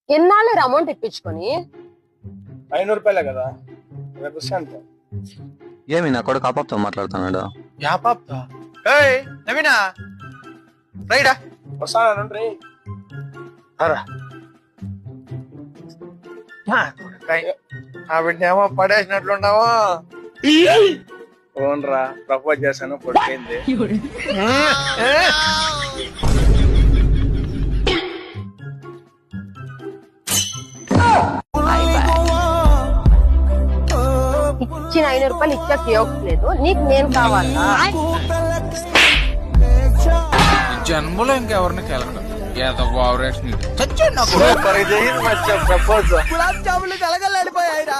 ఎన్నాళ్ళు అమౌంట్ ఇప్పించుకొని 500 రూపాయలే కదా, రేపు వస్తే అంతే. ఏమి నా కొడుకు అపాప్తో మాట్లాడుతున్నాడు? యా పాప ఏయ్ నవీనా రైడా వస్తానండి. అరా ఆవిడనేమో పడేసినట్లున్నావా? ఓన్రా ప్రపోజ్ చేశాను, పొడిపోయింది. ఇచ్చిన 500 రూపాయలు ఇచ్చాక లేదు, నీకు నేను కావాలా? జన్మలో ఇంకెవరిని కెలకడం ఏదో ఓవరేషన్ సూపర్, ఇది ప్రపోజ్. గులాబ్ జాములు కలగలేడిపోయాయిరా.